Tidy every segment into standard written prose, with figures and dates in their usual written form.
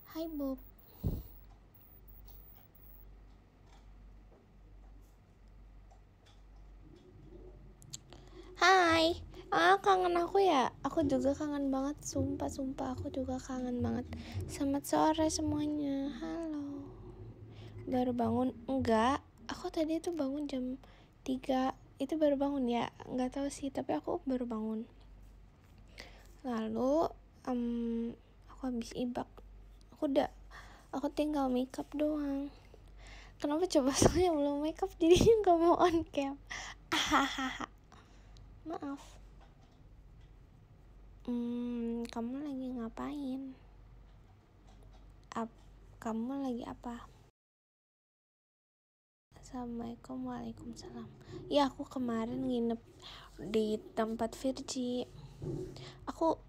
Hai Bob. Hai. Kangen aku ya? Aku juga kangen banget, sumpah aku juga kangen banget. Selamat sore semuanya. Halo. Baru bangun? Enggak. Aku tadi tuh bangun jam 3. Itu baru bangun ya? Enggak tahu sih, tapi aku baru bangun. Lalu aku habis ibak. Aku tinggal makeup doang. Kenapa coba? Soalnya belum makeup jadi nggak mau on cam. Maaf. Kamu lagi ngapain? Kamu lagi apa? Assalamualaikum. Waalaikumsalam. Ya, aku kemarin nginep di tempat Virgi. Aku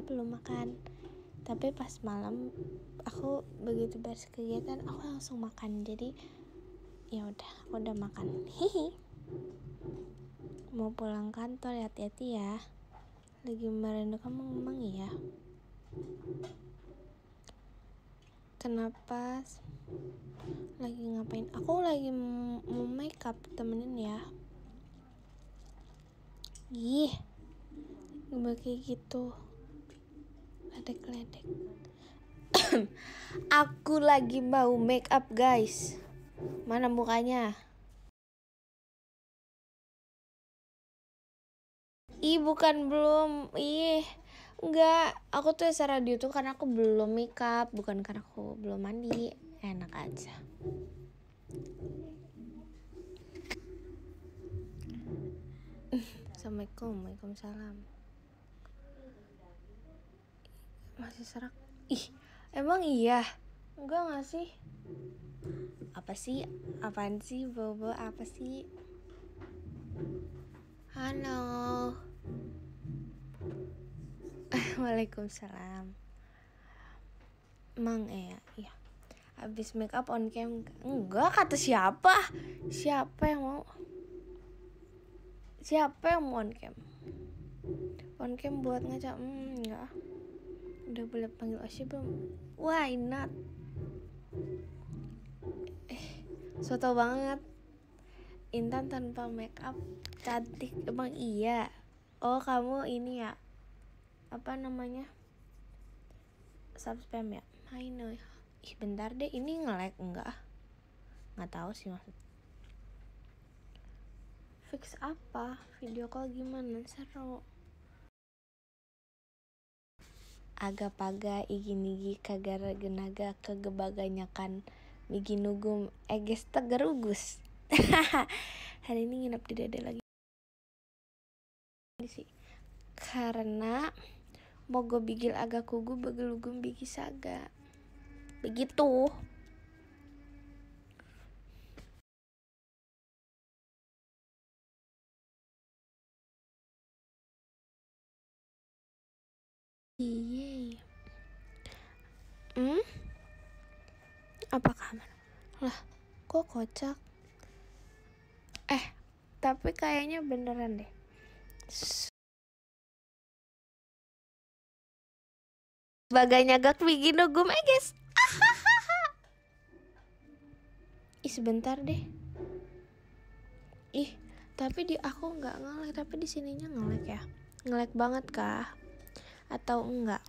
belum makan. Tapi pas malam aku begitu beres kegiatan aku langsung makan. Jadi ya udah, aku udah makan. Hihi. Mau pulang kantor, hati-hati ya. Lagi merindu kamu memang ya. Kenapa? Lagi ngapain? Aku lagi mau makeup, temenin ya. Ih, gak kayak gitu. Ledek. Aku lagi mau makeup guys. Mana mukanya? Bukan belum. Enggak. Aku tuh radio tuh karena aku belum makeup, bukan karena aku belum mandi. Enak aja. Assalamualaikum. Waalaikumsalam. Masih serak. Emang iya? Enggak gak sih? Apa sih? Apaan sih Bobo? Apa sih? Halo. Waalaikumsalam. Emang iya. Habis make up on cam. Enggak, kata siapa? Siapa yang mau on cam? On cam buat ngaca? Enggak. Udah boleh panggil Osy belum? Why not? Soto banget. Intan tanpa make up cantik. Emang iya? Oh, kamu ini ya? Apa namanya? Subspam ya? I know. Bentar deh, ini nge-lag enggak? Nggak tahu sih maksud. Fix apa? Video call gimana? Seru. Aga-paga igi-nigi kagara genaga kegebaganyakan migi nugum eges tegerugus. Hari ini nginep di dede lagi sih. Karena mogo bigil aga kugu begelugum bigi saga. Begitu. Iya. Apa kabar? Lah, kok kocak? Tapi kayaknya beneran deh. Baganya gak bikin nugum guys. Sebentar deh. Tapi di aku nggak nge-lag, tapi di sininya nge-lag ya. Nge-lag banget kah? Atau enggak?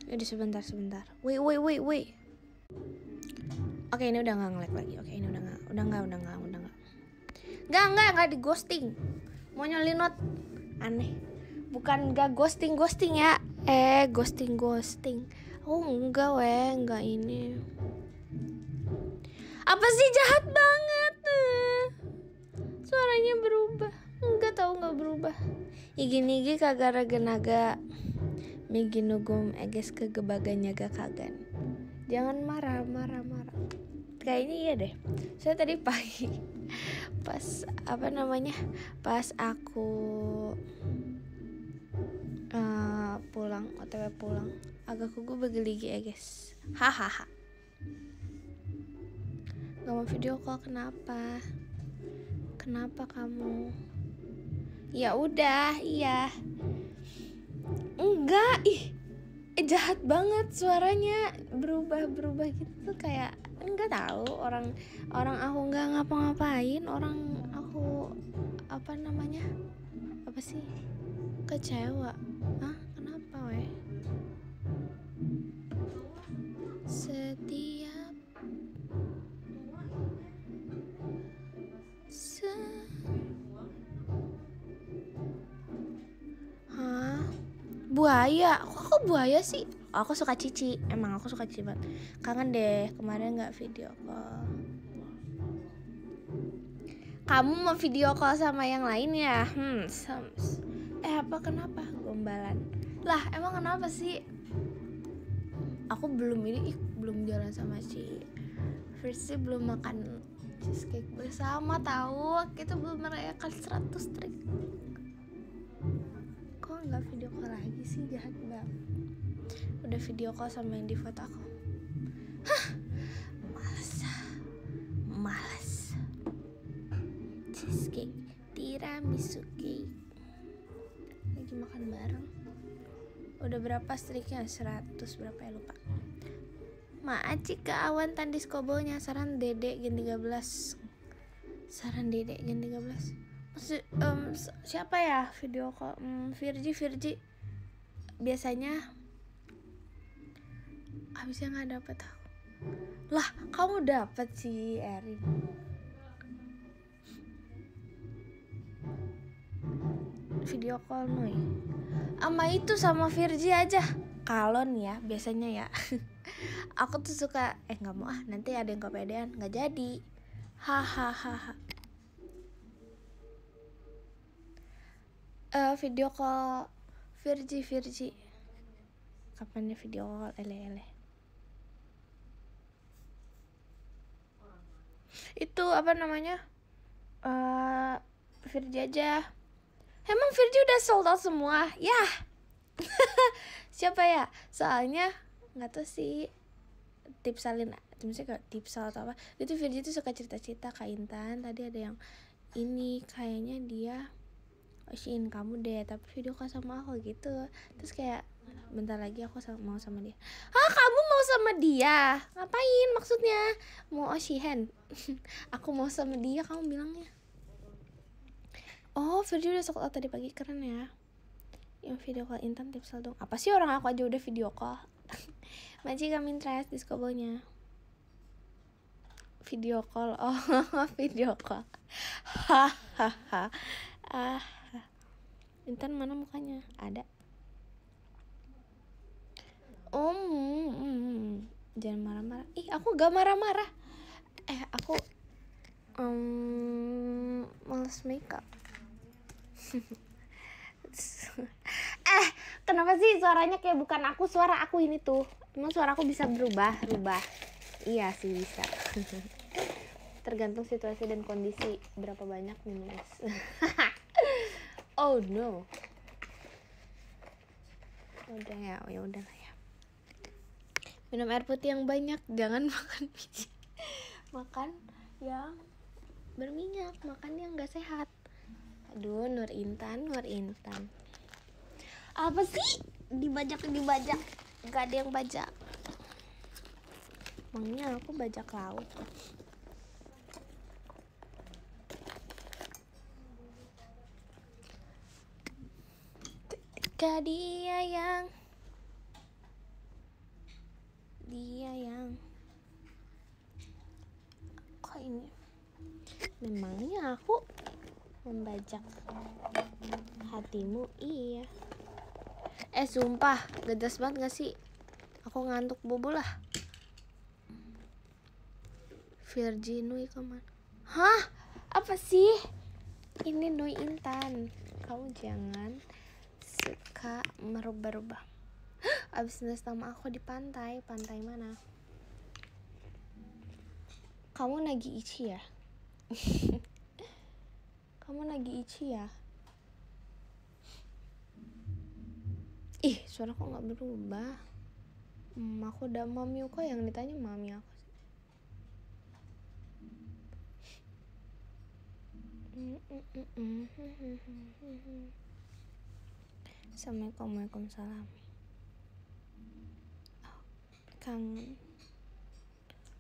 Jadi sebentar. Wait. Oke, ini udah nggak nge-lag lagi. Oke, ini udah nggak. Nggak di ghosting. Mau nyolinot aneh. Bukan nggak ghosting ya. Ghosting. Oh enggak ini. Apa sih, jahat banget? Suaranya berubah. Enggak berubah. Igi-nigi kagara genaga migi nugum eges kegebaganyaga kagan. Jangan marah. Kayaknya iya deh. Saya tadi pagi pas aku OTW pulang agak kugu begeligi eges. Hahaha. Gak mau video call, kenapa kamu? Ya udah, iya. Enggak, jahat banget suaranya, berubah gitu kayak enggak tahu orang aku nggak ngapa-ngapain, orang aku apa namanya, apa sih, kecewa. Hah, kenapa weh? Setiap Hah? Buaya? Kok aku buaya sih? Aku suka Cici, emang aku suka Cici banget. Kangen deh, kemarin nggak video call. Kamu mau video call sama yang lain ya? Apa kenapa? Gombalan. Lah, emang kenapa sih? Aku belum jalan sama si First belum makan cheesecake bersama, tahu? Kita belum merayakan 100 trik. Kok nggak video call lagi sih, jahat banget. Udah video call sama yang di foto aku. Hah, malas. Cheesecake, tiramisu cake, lagi makan bareng. Udah berapa striknya? 100 berapa ya, lupa. Maaci ke awan tandis kobonya. Saran Dede Gen 13. Maksud, siapa ya video call? Virgi. Biasanya habisnya nggak dapet aku. Lah, kamu dapet sih, Erin. Video call Noi. Sama itu sama Virgi aja. Kalau nih ya, biasanya ya. Aku tuh suka nggak mau nanti ada yang kepedean, nggak jadi. Hahaha. Video call Virgi. Kapan nih video call ele. Itu apa namanya? Virgi aja. Emang Virgi udah sold out semua? Yah. Siapa ya? Soalnya nggak tahu sih, tipsalin misalnya kayak tipsal atau apa. Itu Virgi tuh suka cerita-cerita Kak Intan. Tadi ada yang ini kayaknya dia Oshin kamu deh, tapi video call sama aku gitu. Terus kayak bentar lagi aku mau sama dia. Kamu mau sama dia? Ngapain maksudnya? Mau Oshihen? Aku mau sama dia, kamu bilangnya. Oh, Virgi udah sold out tadi pagi, keren ya. Yang video call Intan tipsal dong. Apa sih, orang aku aja udah video call. Maji kami interest diskobonya. Video call. Oh, video call. Hahaha. Intan mana mukanya? Ada. Jangan marah-marah. Aku gak marah-marah. Aku males makeup. Kenapa sih suaranya kayak bukan aku? Suara aku ini tuh. Emang suara aku bisa berubah? Iya sih bisa. Tergantung situasi dan kondisi. Berapa banyak minum es. Oh no. Udah ya udah lah ya. Minum air putih yang banyak, jangan makan biji. Makan yang berminyak, makan yang nggak sehat. Aduh, Nur Intan. Apa sih? Dibajak. Gak ada yang bajak. Emangnya aku bajak laut. Ketika dia yang kok ini? Memangnya aku membajak hatimu? Iya. Sumpah, gedas banget gak sih? Aku ngantuk bobo lah. Virgi Nui kemana? Hah? Apa sih? Ini Nui Intan. Kamu jangan suka merubah-rubah. Abis nulis nama aku di pantai. Pantai mana? Kamu lagi ichi ya? Suara kok gak berubah? Aku udah mami kok, yang ditanya mami aku sih. Assalamualaikum, waalaikumsalam.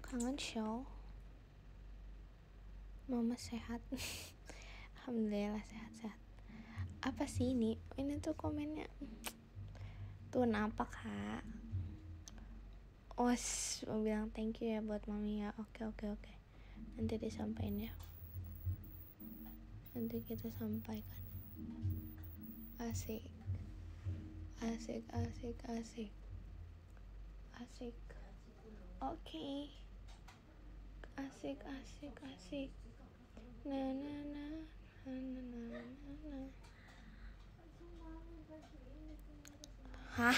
Kangen show. Mama sehat. Alhamdulillah sehat-sehat. Apa sih ini? Ini tuh komennya. Tuh apa kak? Mau bilang thank you ya buat mami ya. Oke. Nanti disampaikan ya. Nanti kita sampaikan. Asik. Oke. Asik. Na. Hah?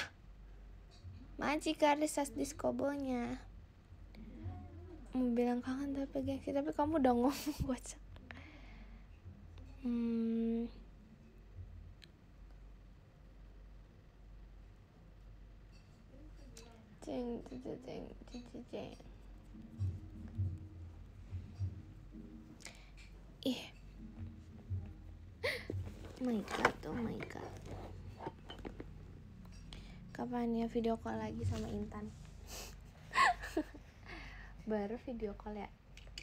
Majika risas diskobonya. Mau bilang kangen tapi gengsi, tapi kamu udah ngomong WhatsApp. Ceng. Ih. Oh my god. Kapan ya video call lagi sama Intan? Baru video call ya.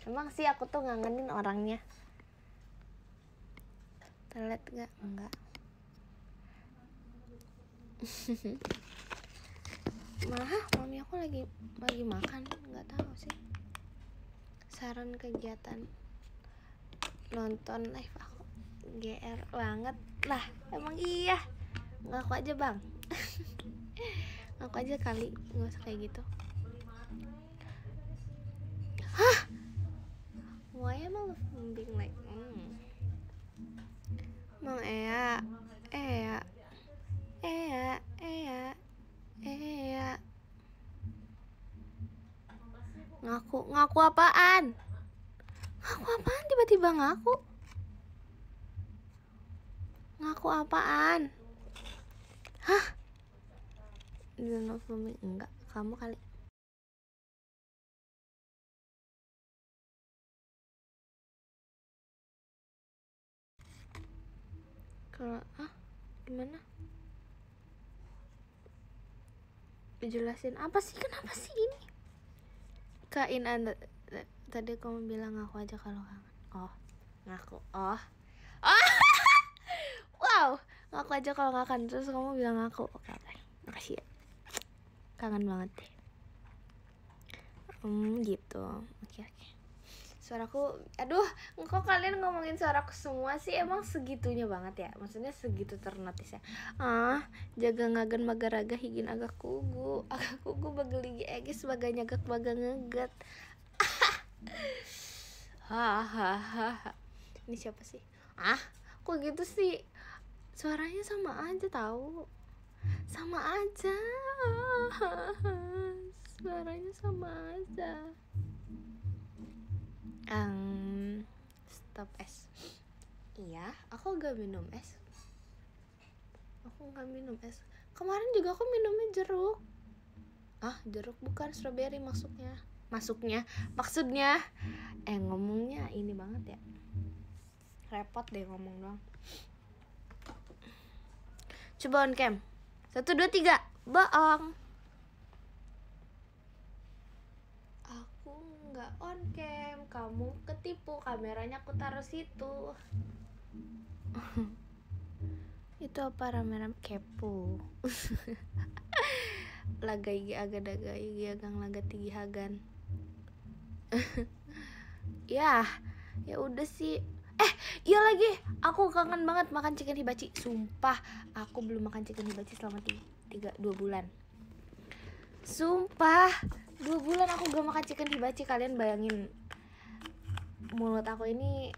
Emang sih aku tuh ngangenin orangnya. Telat gak? Enggak. Mami aku lagi makan, nggak tahu sih. Saran kegiatan nonton live aku GR banget lah. Emang iya. Ngaku aja bang. Ngaku aja kali, nggak usah kayak gitu. Hah? Why am I being like Mang Ea. Ngaku apaan? Tiba-tiba ngaku apaan? Hah? Enggak, kamu kali. Kalau gimana? Dijelasin apa sih? Kenapa sih ini? Kain Anda tadi kamu bilang ngaku aja kalau kangen. Ngaku. Wow, ngaku aja kalau kangen. Terus kamu bilang ngaku. Oke. Makasih ya. Kangen banget deh. Gitu. Oke. Suaraku, aduh, kok kalian ngomongin suaraku semua sih? Emang segitunya banget ya? Maksudnya segitu ternotis ya? Jaga ngagen magaraga higin agak kugu bageligi egi sebagai nyagak baga ngeget. Hahaha. Ini siapa sih? Kok gitu sih? Suaranya sama aja tahu. Sama aja. Suaranya sama aja. Stop es. Iya, aku gak minum es. Kemarin juga aku minumnya jeruk. Jeruk bukan strawberry maksudnya. Ngomongnya ini banget ya. Repot deh ngomong doang. Coba on cam. 1, 2, 3. Bohong. Aku nggak on cam. Kamu ketipu. Kameranya aku taruh situ. Itu apa rame-rame kepo. Lagai agadagai agang laga tinggi hagan. Ya udah sih. Iya lagi, aku kangen banget makan chicken hibachi. Sumpah, aku belum makan chicken hibachi selama 2 bulan. Sumpah, 2 bulan aku gak makan chicken hibachi. Kalian bayangin, mulut aku ini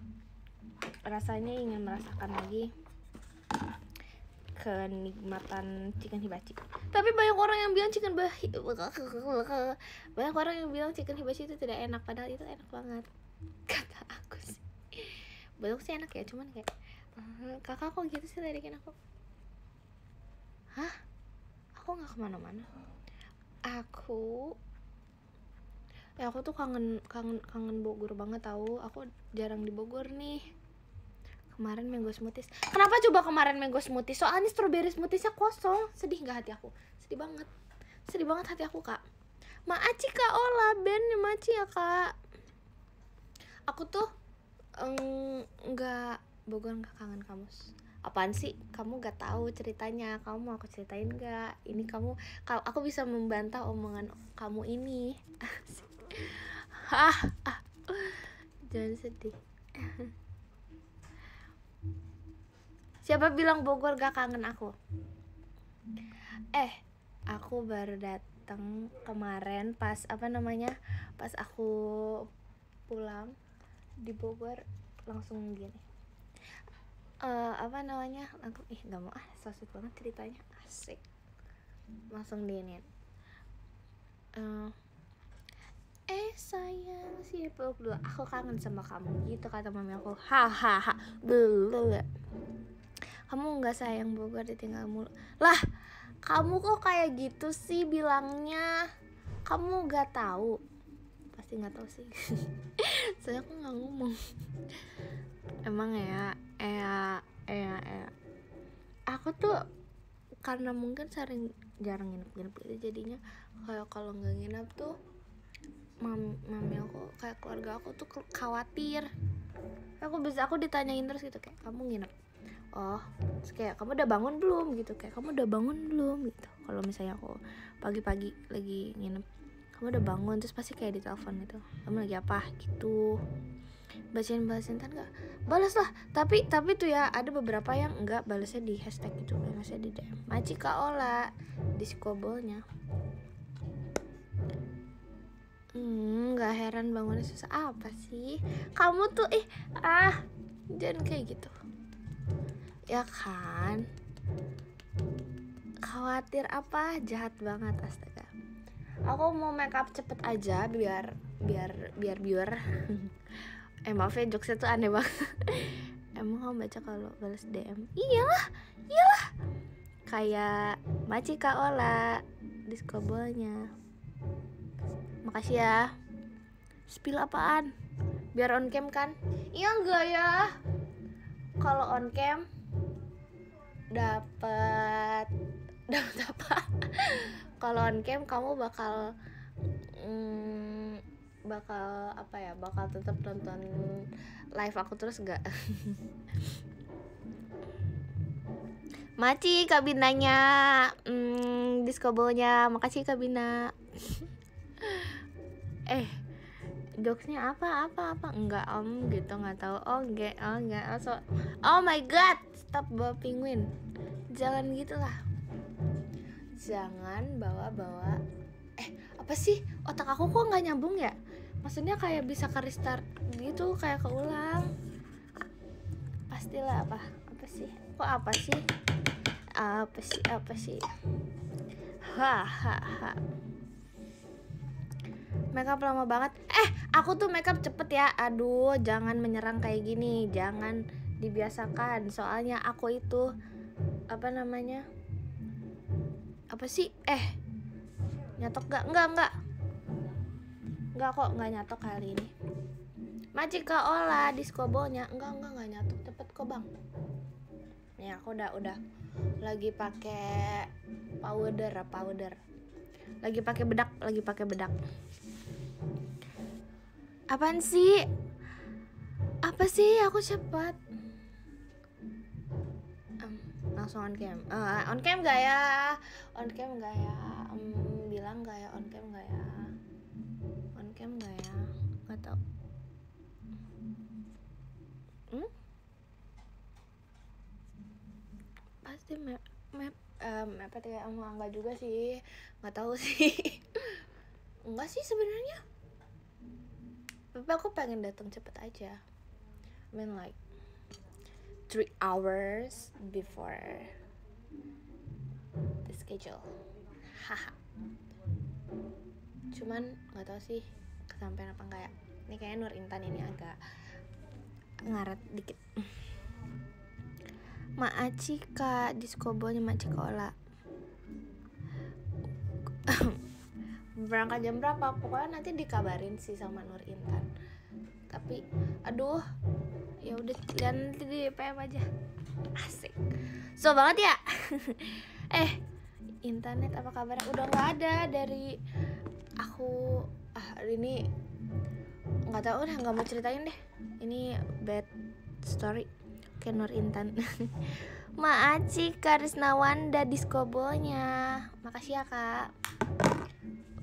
rasanya ingin merasakan lagi kenikmatan chicken hibachi. Tapi banyak orang yang bilang chicken hibachi itu tidak enak, padahal itu enak banget kata aku sih. Belum sih enak ya, cuman kayak kakak kok gitu sih ledekin aku. Aku nggak kemana-mana. Aku tuh kangen Bogor banget tahu. Aku jarang di Bogor nih. Kemarin mango smoothies. Kenapa coba kemarin mango smoothies? Soalnya strawberry smoothiesnya kosong. Sedih nggak hati aku? Sedih banget. Sedih banget hati aku, Kak. Maaci Kak Ola, band Maaci ya, Kak. Aku tuh nggak Bogor nggak kangen kamu. Apaan sih? Kamu gak tahu ceritanya. Kamu mau aku ceritain nggak? Ini aku bisa membantah omongan kamu ini. Jangan sedih. Siapa bilang Bogor gak kangen aku? Aku baru datang kemarin pas pas aku pulang di Bogor langsung gini. Langsung gak mau sosok banget ceritanya, asik. Langsung diinin. Sayang, si peluk dulu, aku kangen sama kamu gitu kata mami aku. Hahaha. Kamu nggak sayang Bogor, ditinggal mulu. Lah, kamu kok kayak gitu sih bilangnya? Kamu nggak tahu? Pasti nggak tahu sih. Saya aku nggak ngomong. Emang ya. Aku tuh karena mungkin jarang nginep gitu, jadinya kayak kalau nggak nginep tuh mami aku, kayak keluarga aku tuh khawatir. Aku ditanyain terus gitu, kayak kamu nginep, terus kayak kamu udah bangun belum gitu, kayak kamu udah bangun belum gitu. Kalau misalnya aku pagi-pagi lagi nginep, kamu udah bangun, terus pasti kayak ditelepon gitu, kamu lagi apa gitu. Balasin kan nggak balas lah, tapi tuh ya ada beberapa yang nggak balasnya di hashtag gitu, balasnya di DM Maaci Kak Ola di skobolnya. Nggak heran bangunnya susah. Apa sih kamu tuh jangan kayak gitu ya kan. Khawatir apa? Jahat banget, astaga. Aku mau makeup cepet aja biar maaf ya, jokesnya tuh aneh banget. Emang kamu baca kalau balas DM? Iyalah kayak Maaci Kak Ola di skobolnya. Makasih ya. Spill apaan? Biar on cam kan? Iya enggak ya? Kalau on cam dapat apa? Kalau on cam kamu bakal bakal tetap nonton live aku terus gak? Maaci Kak Binanya di skobolnya. Makasih Kak Bina. Jokesnya apa enggak gitu, nggak tahu. Enggak oh my god, stop bawa penguin, jangan gitulah, jangan bawa apa sih, otak aku kok nggak nyambung ya, maksudnya kayak bisa ke restart gitu, kayak keulang pastilah. Apa sih makeup lama banget. Aku tuh makeup cepet ya. Aduh, jangan menyerang kayak gini, jangan dibiasakan. Soalnya aku itu nyatok gak? Enggak kok, nggak nyatok kali ini. Maaci Kak Ola di skobolnya. Enggak nyatok, cepet kok bang. Nih aku udah lagi pakai powder. Lagi pakai bedak. Apaan sih? Apa sih? Aku cepat. Langsung on cam. On cam gak ya? Bilang gak ya? On cam gak ya? Gak tau. Pasti map enggak juga sih, nggak tahu sih. Enggak sih sebenarnya, tapi aku pengen datang cepet aja. I mean like 3 hours before the schedule. Haha. Cuman nggak tahu sih kesampean apa enggak ya. Ini kayaknya Nur Intan ini agak ngaret dikit. Maaci Kak di skobolnya Maaci Kak Ola. Berangkat jam berapa? Pokoknya nanti dikabarin sih sama Nur Intan. Tapi aduh, Ya udah, lihat nanti di PM aja. Asik. So banget ya. Internet apa kabar? Udah nggak ada dari aku. Hari ini nggak tahu, udah nggak mau ceritain deh. Ini bad story. Oke, Nur Intan. Maaci Karisnawanda Diskobolnya. Makasih ya kak.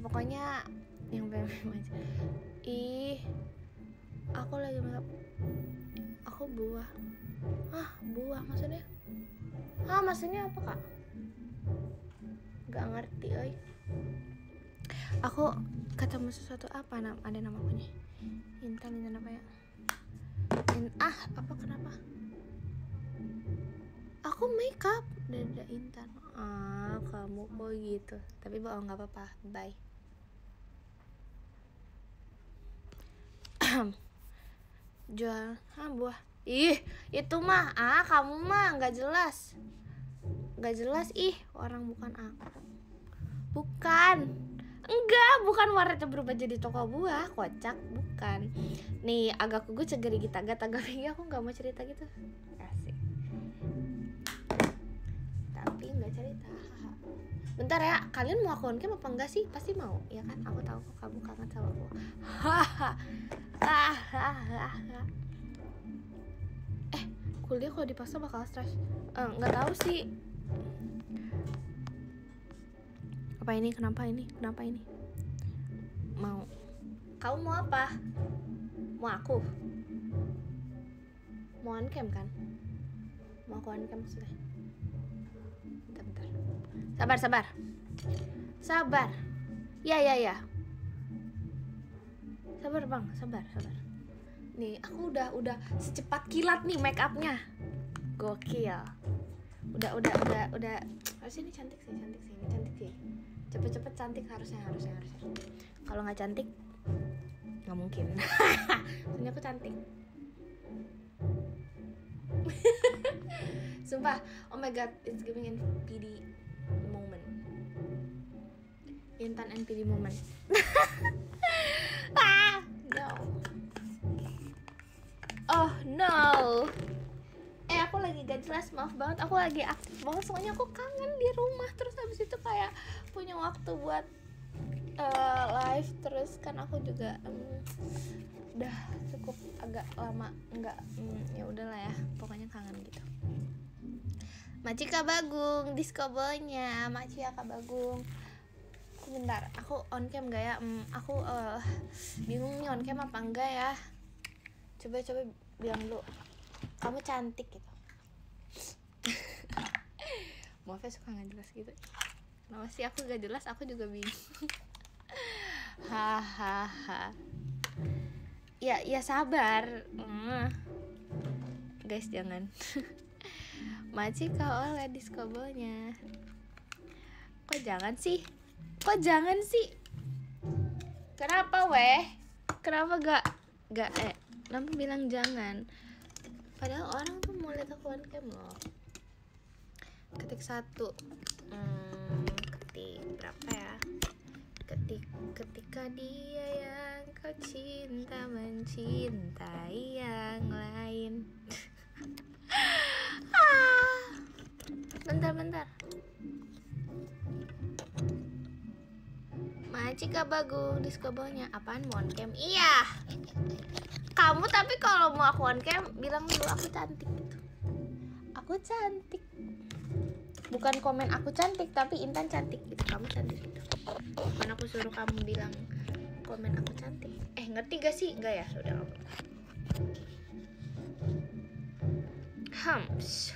Pokoknya yang BM aja. Aku lagi makeup. Aku buah. Buah maksudnya? Maksudnya apa kak? Gak ngerti oi. Aku ketemu sesuatu apa ada namanya? Intan apa ya? Apa kenapa? Aku makeup Dada Intan. Kamu kok gitu. Tapi bohong, nggak apa-apa. Bye. Jual buah. Itu mah kamu mah nggak jelas. Orang bukan aku. Bukan warnanya berubah jadi toko buah, kocak, bukan. Nih agak gue cegeri gitu, agak aku nggak mau cerita gitu. Asik. Tapi nggak cerita. Bentar ya, kalian mau aku on cam apa enggak sih? Pasti mau, ya kan? Aku tahu kok kamu kangen sama aku. Kuliah kalau dipaksa bakal stres. Nggak tahu sih. Apa ini? Kenapa ini? Mau? Kamu mau apa? Mau aku? Mau on cam kan? Mau aku on cam sudah. Bentar. Sabar. Ya. Sabar bang, sabar. Nih aku udah secepat kilat nih make upnya. Gokil. Udah. Harusnya ini cantik sih. Cepet cantik harusnya. Kalau nggak cantik nggak mungkin. Soalnya aku cantik. Sumpah, oh my god, it's giving NPD moment. Intan NPD moment. No. Oh no. Aku lagi gak jelas, maaf banget. Aku lagi aktif banget, soalnya aku kangen di rumah. Terus habis itu kayak punya waktu buat live. Terus kan aku juga udah cukup agak lama nggak ya udahlah ya, pokoknya kangen gitu. Maci Kak Bagung Diskobolnya. Maci ya Kak Bagung. Bentar, aku on cam gak ya? Aku bingung nih on cam apa enggak ya. Coba bilang dulu. Kamu cantik gitu. Maaf ya, suka gak jelas gitu. Kenapa sih aku gak jelas? Aku juga bingung. Hahaha. Ya sabar. Guys jangan. Maci kau oleh diskobolnya. Kok jangan sih? Kenapa weh? Kenapa gak kenapa bilang jangan? Padahal orang tuh mau lihat aku on cam loh. Ketik 1. Ketik berapa ya? Ketika dia yang kau cinta mencintai yang lain. Bentar. Maci Kak Bagung diskobolnya. Apaan mau on cam? Iya. Kamu tapi kalau mau aku on cam bilang dulu aku cantik gitu. Aku cantik. Bukan komen aku cantik, tapi Intan cantik gitu. Kamu cantik gitu. Bukan aku suruh kamu bilang komen aku cantik. Ngerti gak sih? Enggak ya? Udah ngomong. Hums.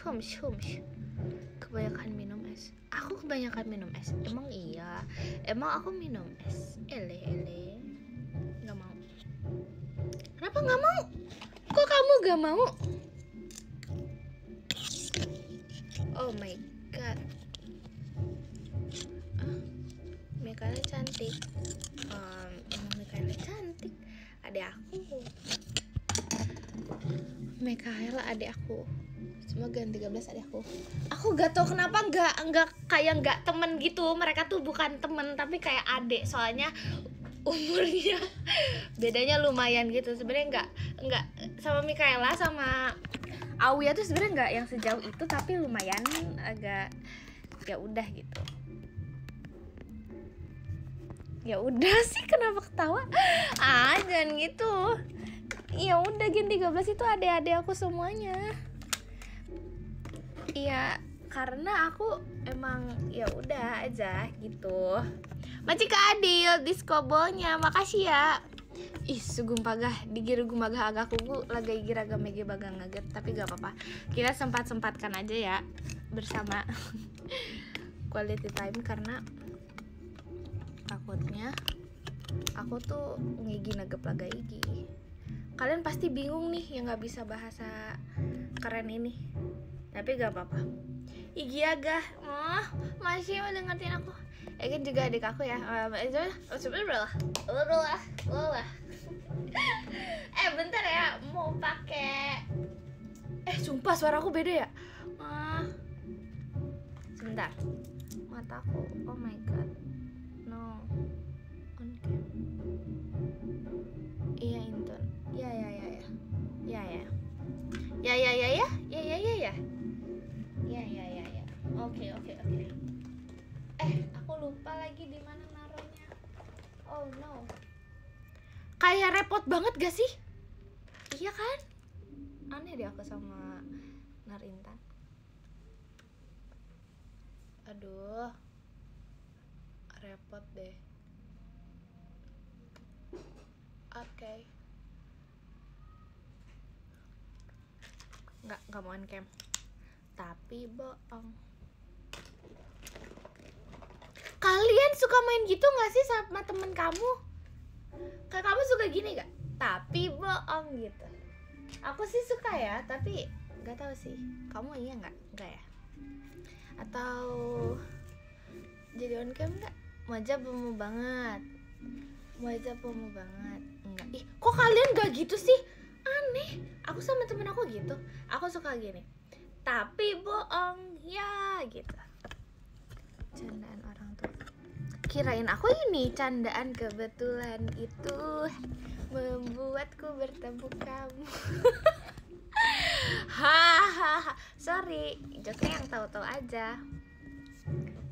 Kebanyakan minum es. Aku kebanyakan minum es. Emang iya? Emang aku minum es? Ele. Gak mau. Kenapa gak mau? Kok kamu gak mau? Oh my god. Mikaela cantik. Emang Mikaela cantik. Adik aku. Mikaela adik aku. Semoga 13 adik aku. Aku gak tau kenapa nggak kayak nggak temen gitu. Mereka tuh bukan temen tapi kayak adik. Soalnya umurnya bedanya lumayan gitu. Sebenarnya nggak sama Mikaela sama Auya tuh sebenarnya nggak yang sejauh itu, tapi lumayan agak ya udah gitu. Ya udah sih, kenapa ketawa? Jangan gitu. Ya udah, Gen 13 itu adik-adik aku semuanya. Iya, karena aku emang ya udah aja gitu. Macika Adil diskobolnya, makasih ya. Ih, sugum pagah digiru gumagah agak kugu lagi giraga mege bagang ngaget, tapi gak apa-apa. Kita sempat-sempatkan aja ya bersama quality time, karena takutnya aku tuh ngigi nagep laga igi. Kalian pasti bingung nih yang nggak bisa bahasa keren ini, tapi gak apa-apa. Igi agak masih mau dengerin aku. Kan juga adik aku ya. Bentar ya, mau pakai. Sumpah suara aku beda ya. Sebentar. Mataku. Oh my god. No. On cam. Iya, Inton. Ya. Oke. Aku lupa lagi di mana naruhnya. Oh no. Kayak repot banget gak sih? Iya kan? Aneh deh aku sama Narintan. Aduh. Repot deh. Oke. Nggak mau on cam. Tapi bohong. Kalian suka main gitu gak sih sama temen kamu? Kayak kamu suka gini gak? Tapi bohong gitu. Aku sih suka ya, tapi gak tahu sih. Kamu iya gak? Enggak ya? Atau jadi on cam gak? Wajah bemu banget. Enggak. Ih, kok kalian gak gitu sih? Aneh. Aku sama temen aku gitu. Aku suka gini. Tapi bohong ya gitu. Candaan orang tuh. Kirain aku ini candaan, kebetulan itu membuatku bertemu kamu. Hahaha. Sorry, joknya yang tahu-tahu aja.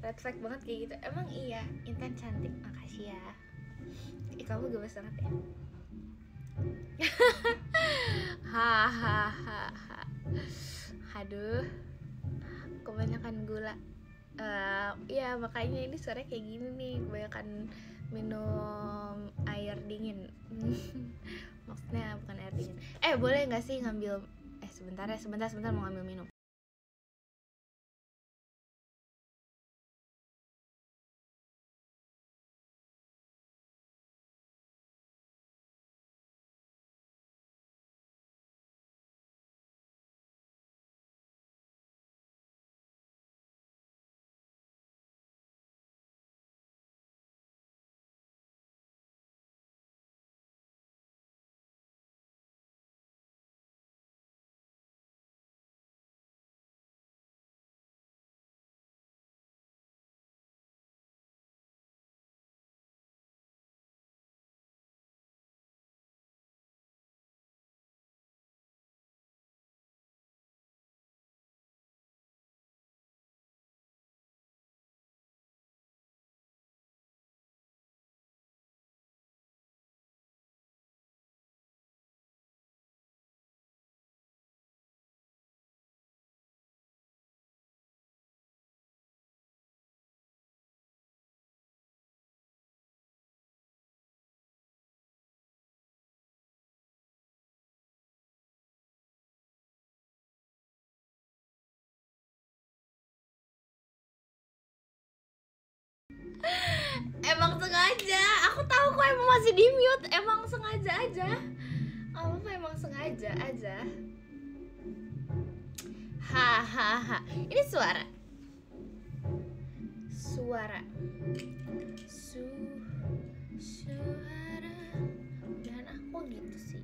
Red flag banget kayak gitu. Emang iya, Intan cantik, makasih ya. Kamu gemes banget ya. Hahaha. Aduh, kebanyakan gula. Ya makanya ini suaranya kayak gini nih, kebanyakan minum air dingin. Maksudnya bukan air dingin. Boleh nggak sih ngambil? Sebentar mau ngambil minum. Emang sengaja, aku tahu kok emang masih di mute, emang sengaja aja. Emang sengaja aja. Hahaha. Ini suara. Suara. Dan aku gitu sih.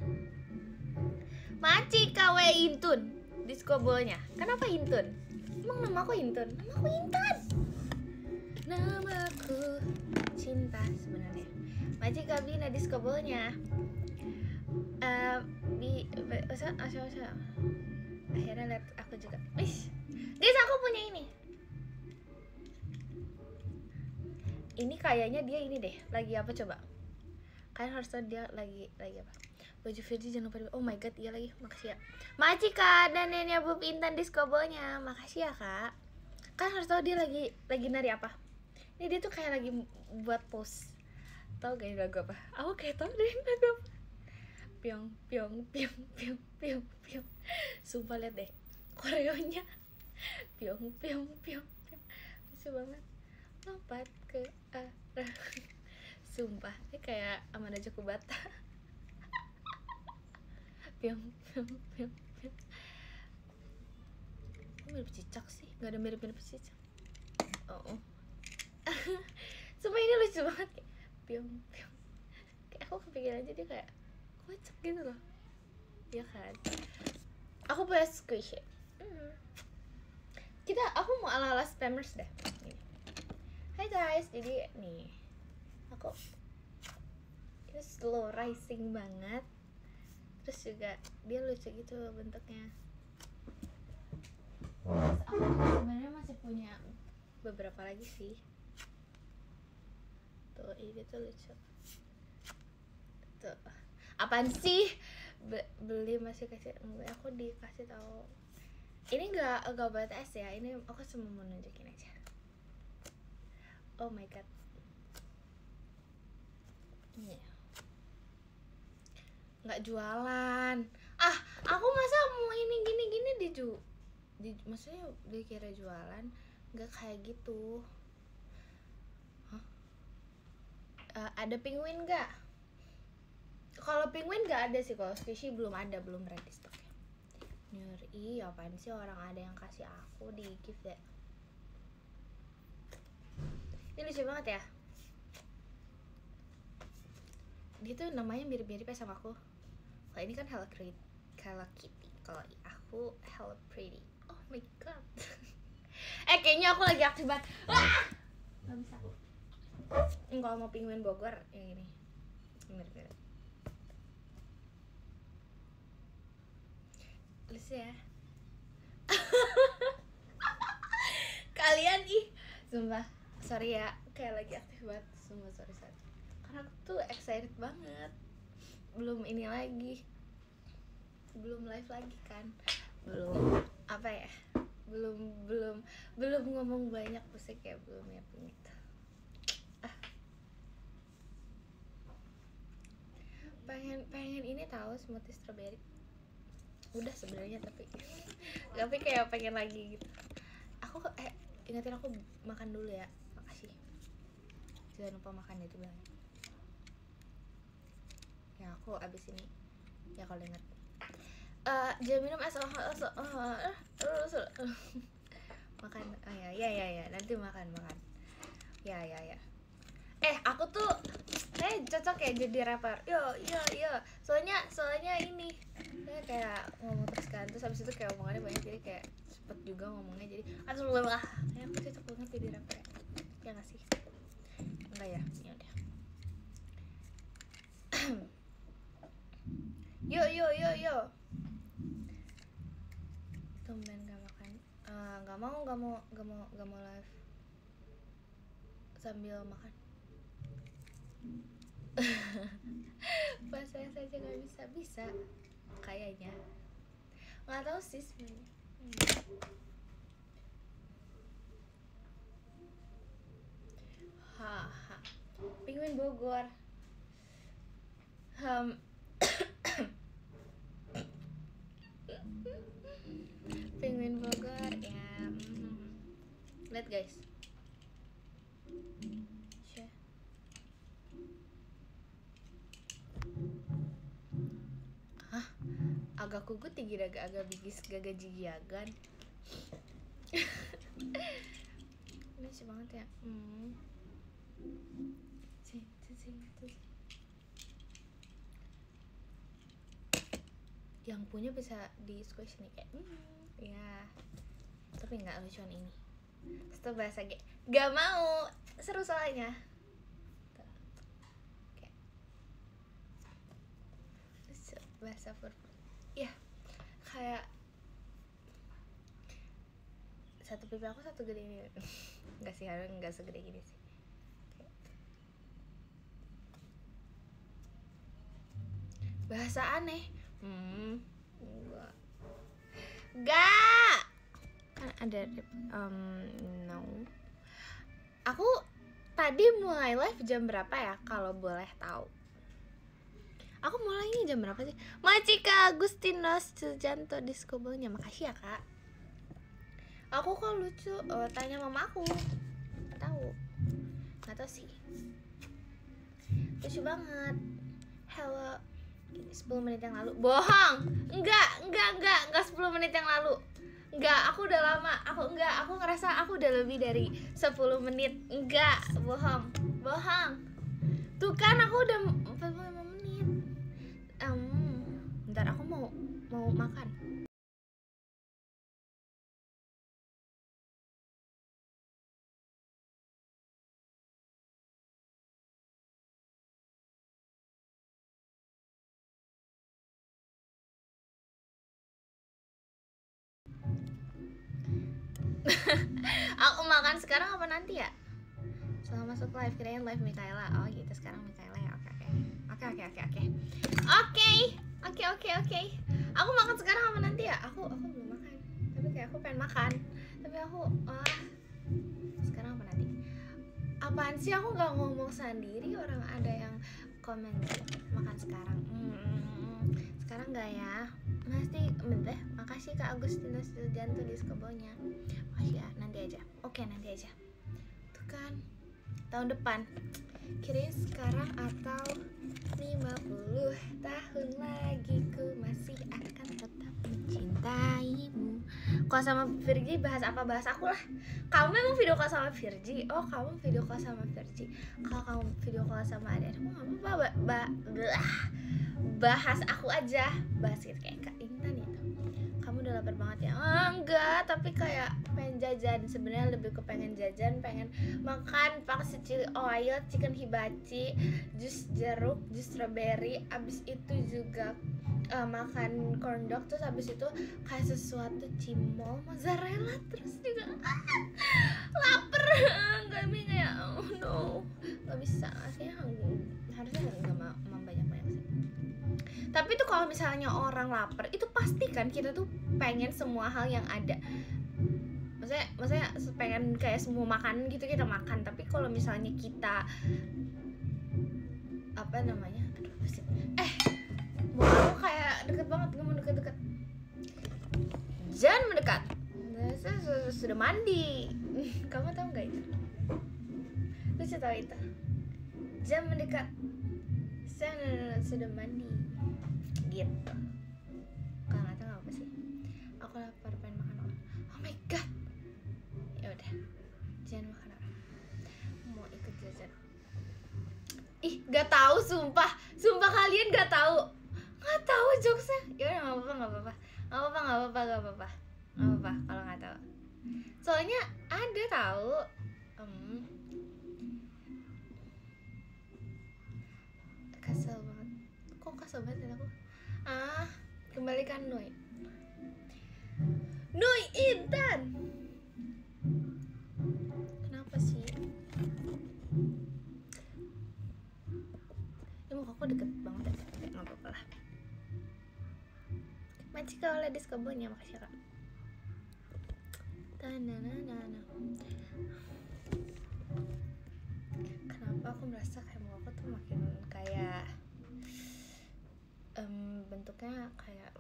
Maci KW Intun diskobolnya. Kenapa Intun? Emang nama aku Intun? Nama aku Intan. Namaku cinta sebenarnya. Maji kabina diskobolnya. Akhirnya lihat aku juga. Guys, aku punya ini. Ini kayaknya dia ini deh, lagi apa coba? Kalian harus tahu dia lagi apa? Baju Virgi jangan lupa. Oh my god, iya lagi. Makasih ya. Makasih Kak dan Nenya Bub Intan diskobolnya. Makasih ya Kak. Kalian harus tahu dia lagi nari apa? Ini dia tuh kayak lagi buat pose. Tahu gak lagu apa? Aku kayak tahu deh lagu apa. Piong piong piong piong piong piong. Sumpah lihat deh koreonya. Piong piong piong piong. Lucu banget. Lompat ke arah. Sumpah, ini kayak Amanda Jokubata. Piong piong piong piong. Kok mirip cicak sih? Gak ada mirip-mirip cicak. Oh. Sumpah ini lucu banget kayak piong piong. Kayak aku kepikiran aja dia kayak kocak gitu loh. Ya kan? Aku punya squishy. Aku mau ala-ala spammers deh. Gini. Hai guys, jadi nih aku ini slow rising banget. Terus juga dia lucu gitu bentuknya. Terus aku sebenarnya masih punya beberapa lagi sih. Tuh ini tuh lucu. Tuh apaan sih? Beli masih kasih aku dikasih tahu. Ini nggak BTS ya. Ini aku cuma mau nunjukin aja. Oh my god. Ini nggak jualan. Aku masa mau ini gini maksudnya dikira jualan, nggak kayak gitu. Ada penguin nggak? Kalau penguin nggak ada sih, kalau squishy belum ada, belum ready stock ya. Nyuri, apaan sih orang ada yang kasih aku di gift ya. Ini lucu banget ya. Dia tuh namanya mirip-mirip ya sama aku. Kalau ini kan Hello Kitty, kalau aku Hello Pretty. Oh my god. Kayaknya aku lagi aktif banget. Gak bisa. Kalau mau penguin Bogor yang ini mirip-mirip. Lucu ya. Kalian sumpah sorry ya, kayak lagi aktif banget. Sumpah sorry. Karena aku tuh excited banget. Belum ini lagi, belum live lagi kan, belum apa ya, belum ngomong banyak, pasti kayak belum ya gitu. Pengen ini tahu smoothie strawberry. Udah sebenarnya tapi kayak pengen lagi gitu. Aku ingetin aku makan dulu ya. Makasih. Jangan lupa makan itu bilang. Ya aku abis ini ya kalau inget. Jangan minum es. Makan. Ya nanti makan. Ya. Aku tuh cocok ya jadi rapper. Yo. Soalnya ini saya kayak ngomong terus kan, terus habis itu kayak omongannya banyak, jadi kayak cepet juga ngomongnya, jadi kayak aku cocok banget jadi rapper ya nggak sih? Enggak ya? Ya udah. Yo. Tumben gak makan. Gak mau live sambil makan. Bahasa saja nggak bisa kayaknya, nggak tahu sih sebenarnya. Penguin Bogor. Penguin Bogor ya. Lihat guys. Agak kugut tinggi agak bigis gaga jigiagan. Ini lucu banget ya. Yang punya bisa di squish nih kayak ya. Tapi nggak lucuan ini. Terus bahasa gak mau, seru soalnya. bahasa purple. Iya, kayak satu pipi aku satu gede ini. Enggak sih, harusnya enggak segede gini sih. Bahasa aneh. Enggak. Kan ada no. Aku tadi mulai live jam berapa ya kalau boleh tahu? Aku mulainya jam berapa sih? Macika Agustinos Sujanto Discobolnya. Makasih ya, Kak. Aku kok lucu, tanya mama aku. Nggak tahu sih. Lucu banget. Hello. 10 menit yang lalu. Bohong. Enggak 10 menit yang lalu. Enggak, aku udah lama. Aku ngerasa aku udah lebih dari 10 menit. Enggak, bohong. Tuh kan aku udah 45 menit. Bentar, aku mau makan. Aku makan sekarang apa nanti ya? Setelah masuk live, kirain live Mikaela. Oh gitu, sekarang Mikaela ya. Oke. Aku makan sekarang apa nanti ya? Aku belum makan. Tapi kayak aku pengen makan. Tapi aku sekarang apa nanti? Apaan sih, aku nggak ngomong sendiri, orang ada yang komen makan sekarang. Sekarang nggak ya? Makasih Kak Agustinus Sujanto Discobolnya. Makasih ya, nanti aja. Oke, nanti aja. Tuh kan, tahun depan. Kirain sekarang atau 50 tahun lagi ku masih akan tetap mencintaimu. Kalau sama Virgi bahas apa? Bahas aku lah. Kamu memang video call sama Virgi. Oh, kamu video call sama Virgi. Kalau kamu video call sama adikku nggak apa-apa. Bahas aku aja. Bahas gitu kayak Kak Intan itu. Kamu udah lapar banget ya? Enggak, tapi kayak pengen jajan. Sebenarnya lebih ke pengen jajan, pengen makan pakai chili oil, chicken hibachi, jus jeruk, jus strawberry. Abis itu juga makan corn dog, terus abis itu kayak sesuatu cimol, mozzarella, terus juga lapar. Gak bisa ya, oh no, gak bisa. Harusnya nggak mau banyak-banyak sih. Tapi tuh kalau misalnya orang lapar, itu pasti kan kita tuh pengen semua hal yang ada. Maksudnya pengen kayak semua makanan gitu kita makan. Tapi kalau misalnya kita apa namanya? Aduh, mau aku kayak deket banget, gak mau deket-deket. Jangan mendekat. Saya sudah mandi. Kamu tahu nggak itu? Lu tahu itu? Jangan mendekat. Saya sudah mandi. Gitu. Kalau nggak tahu apa sih? Aku lapar, pengen makan orang. Oh my god. Ya udah, jangan makan orang. Mau ikut jajan. Ih, nggak tahu sumpah kalian nggak tahu jokesnya. Ya udah, nggak apa-apa kalau nggak tahu. Soalnya ada tahu. Kesel banget. Kok kesel banget aku? Kembalikan Nui Intan. Kenapa sih? Ini muka aku deket banget ya. Nggak apa-apa lah. Macika oleh Discobolnya, makasih Kak. Kenapa aku merasa kayak muka aku tuh makin kayak bentuknya kayak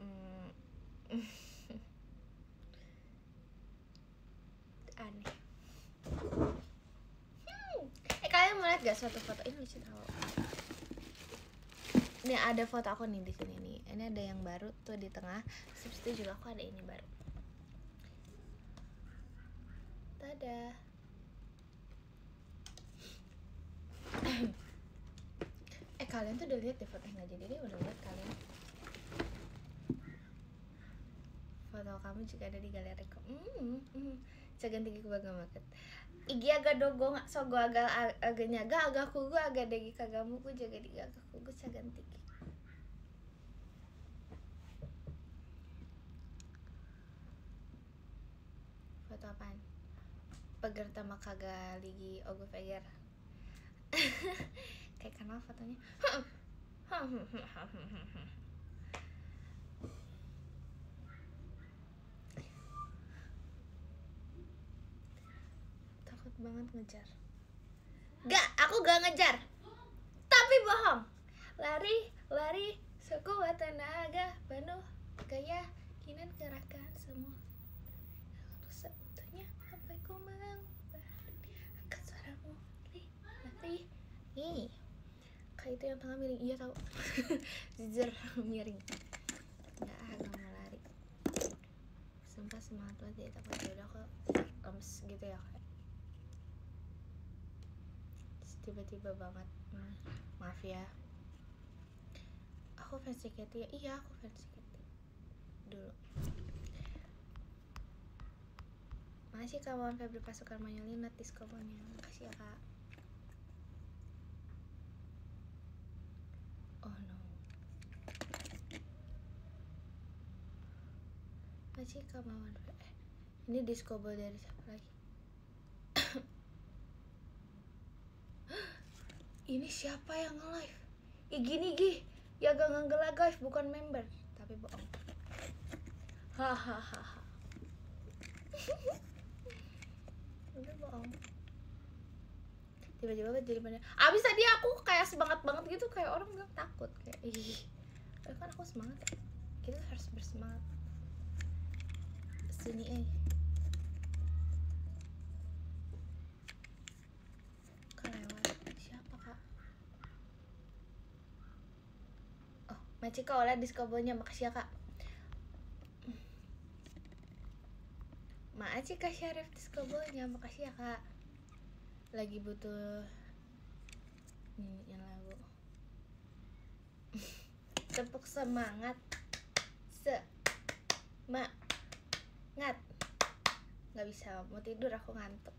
aneh. Kalian mau lihat gak suatu foto ini? Lucu tau. Ini ada foto aku nih di sini nih. Ini ada yang baru tuh di tengah. Terus itu juga aku ada ini baru. Tada. Kalian tuh udah lihat deh foto yang nggak jadi deh, udah lihat kalian? Foto kamu juga ada di galeriku. Cagan tinggi kubaga market. Igi agak dogo nggak sogo agak nyaga agak kugu agak degi kagamu ku jaga di agak kugu cagan tinggi. foto apaan? Pegerta makaga ligi ogo peger. Kayak kenal fotonya. Takut banget ngejar. Aku gak ngejar. Tapi bohong. Lari sekuat tenaga, penuh keyakinan, kerahkan semua seutuhnya sampai ku mau angkat suaramu, lari. Nih, kayak itu yang tengah miring, iya tahu. Jujur miring. Gak mau lari. Sumpah semangat banget ya, takut udah kok lemes gitu ya kayak. Tiba-tiba banget. Maaf ya. Aku fans JKT ya. Iya, aku fans JKT dulu. Makasih kawan Febri pasukan Manyolinat diskonya. Makasih ya kak. Oh no. Makasih kawan. Ini diskobo dari siapa lagi? Ini siapa yang nge-live? Gini ya gak nge-live guys, bukan member. Tapi bohong. Hahaha. Udah bohong. Tiba-tiba jadi bener. Abis tadi aku kayak semangat banget gitu, kayak orang bilang takut kayak kan aku semangat ya. Kita harus bersemangat. Sini Macika oleh diskobonya, makasih ya kak. Makasih kak Syarif diskobonya, makasih ya kak. Lagi butuh nyanyiin lagu. Tepuk semangat. Semangat. Gak bisa, mau tidur aku ngantuk.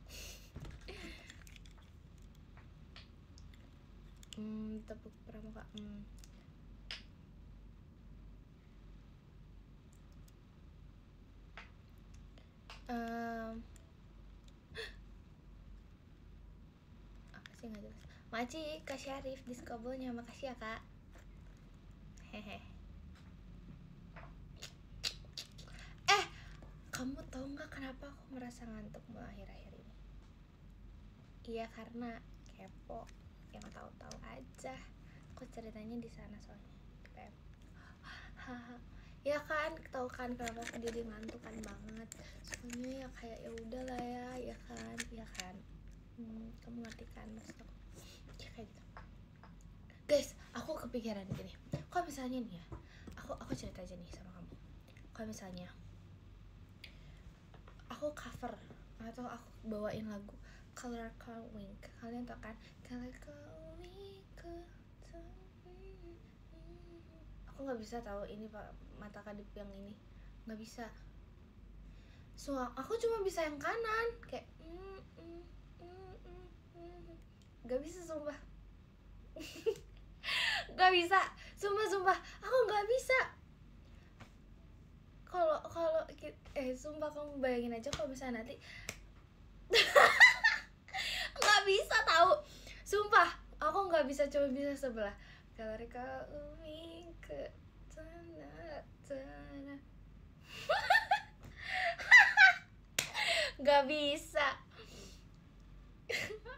Tepuk pramuka. Apa sih nggak jelas. Makasih kak Syarif diskobonya, makasih ya kak. Hehe. Kamu tahu nggak kenapa aku merasa ngantuk akhir-akhir ini? Iya karena kepo, yang tahu-tahu aja. Aku ceritanya di sana soalnya. Ya kan, tahu kan kenapa aku jadi ngantuk kan banget. Soalnya ya kayak ya udahlah ya kan. Kamu ngerti kan maksud aku? Ya kayak gitu. Guys, aku kepikiran gini. Kalau misalnya nih ya, aku cerita aja nih sama kamu. Kalau misalnya aku cover atau aku bawain lagu Color Wink, kalian tau kan? Color Wink, aku nggak bisa tahu ini pak mata kadip yang ini nggak bisa. So aku cuma bisa yang kanan kayak nggak bisa sumpah. Nggak bisa sumpah aku nggak bisa. Kalau sumpah kamu bayangin aja kalau misalnya nanti nggak bisa tahu, sumpah aku nggak bisa, cuma bisa sebelah. Kalau umi ke tanah nggak bisa.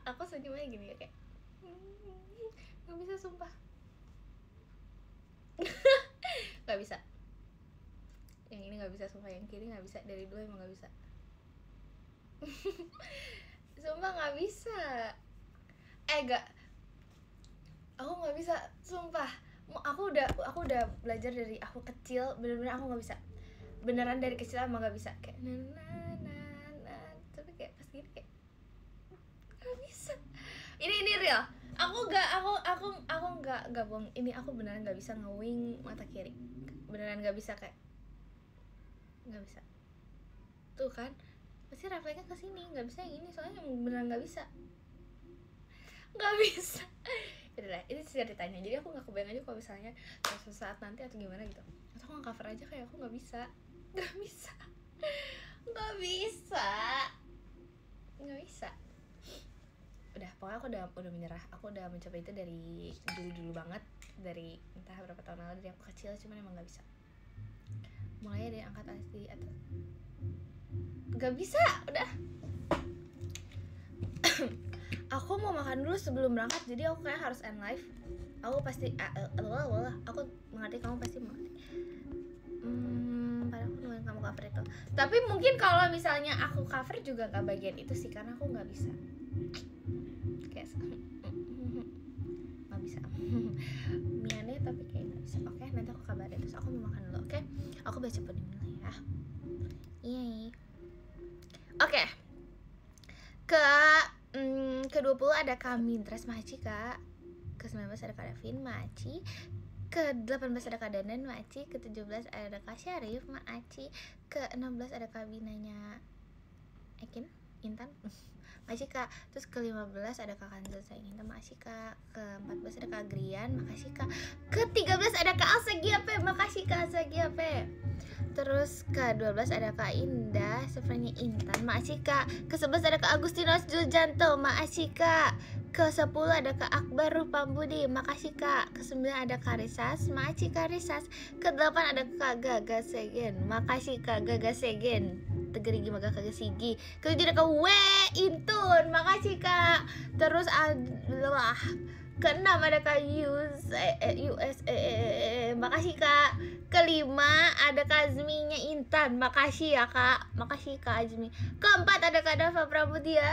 Aku senyumnya gini ya kayak nggak bisa sumpah. Nggak bisa. Yang ini nggak bisa sumpah, yang kiri nggak bisa, dari dua emang nggak bisa. Sumpah nggak bisa. Gak, aku nggak bisa sumpah. Aku udah belajar dari aku kecil, bener-bener aku nggak bisa. Beneran dari kecil emang nggak bisa kayak tapi kayak pas gini kayak nggak bisa. Ini real. Aku nggak bohong. Ini aku beneran nggak bisa ngewing mata kiri. Beneran nggak bisa kayak nggak bisa. Tuh kan pasti refleksnya ke sini, nggak bisa yang ini soalnya beneran nggak bisa. Yaudah, ini ceritanya. Jadi aku nggak kebayang aja kalau misalnya suatu saat nanti atau gimana gitu, atau aku nge-cover aja kayak aku nggak bisa. Nggak bisa. Udah, pokoknya aku udah menyerah. Aku udah mencoba itu dari dulu banget, dari entah berapa tahun lalu, dari aku kecil, cuman emang nggak bisa. Mulai dari angkat di atas, nggak bisa. Udah. Aku mau makan dulu sebelum berangkat, jadi aku kayak harus end live. Aku pasti aku mengerti, kamu pasti mengerti. Padahal aku nungguin kamu cover itu. Tapi mungkin kalau misalnya aku cover juga gak bagian itu sih, karena aku gak bisa. Kayak gak bisa. Miane tapi kayak gak bisa. Oke, nanti aku kabarin. Terus aku mau makan dulu, oke? Aku baca poin dulu ya. Iya. Oke. Ke-20 ada Kamintras Maci, Kak. Ke-19 ada Kak Davin Maci. Ke-18 ada Kak Danan Maci. Ke-17 ada Kak Syarif Maci. Ke-16 ada Kak Binanya Intan Makasih Kak. Terus ke-15 ada Kak Kanzel Sayang Intan, makasih Kak. Ke-14 ada Kak Grian, makasih Kak. Ke-13 ada Kak Alsa Giape, makasih Kak Alsa Giape. Terus ke-12 ada Kak Indah Sefranya Intan, makasih Kak. Ke-11 ada Kak Agustinus Juljanto, makasih Kak. Ke-10 ada Kak Akbar Rupambudi, makasih Kak. Ke-9 ada Kak Risas, makasih Kak Risas. Ke-8 ada Kak Gagasegen, makasih Kak Gagasegen. Tegerigi maga kagak sigi. Ke-7 ada Kak Intun, makasih Kak. Terus adalah ke-6 ada Kak makasih Kak. Ke-5 ada Kak Azminya Intan, makasih ya Kak. Makasih Kak Azmi. Ke-4 ada Kak Dava Pramudia,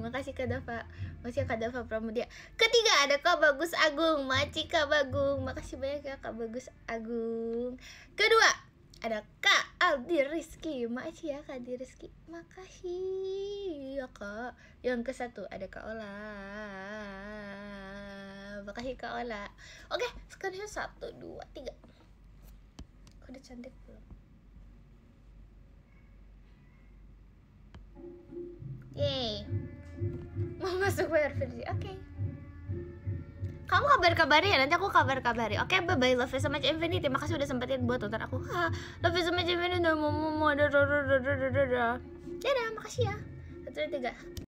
makasih Kak Dava. Makasih Kak Dava Pramudia. Ke-3 ada Kak Bagus Agung, makasih Kak Bagung. Makasih banyak ya Kak Bagus Agung. Kedua ada Kak Aldi Rizky, makasih ya Kak Aldi Rizky, makasih ya Kak. Yang ke-1 ada Kak Ola, makasih Kak Ola. Oke, sekarang 1, 2, 3. Kok udah cantik belum? Yeay, mau masuk WR versi, oke. Kamu kabar-kabari ya, nanti aku kabar-kabari. Oke, bye-bye, love you so much infinity. Makasih udah sempetin buat tonton aku. Love you so much infinity. Dadah, makasih ya. 1, 2, 3.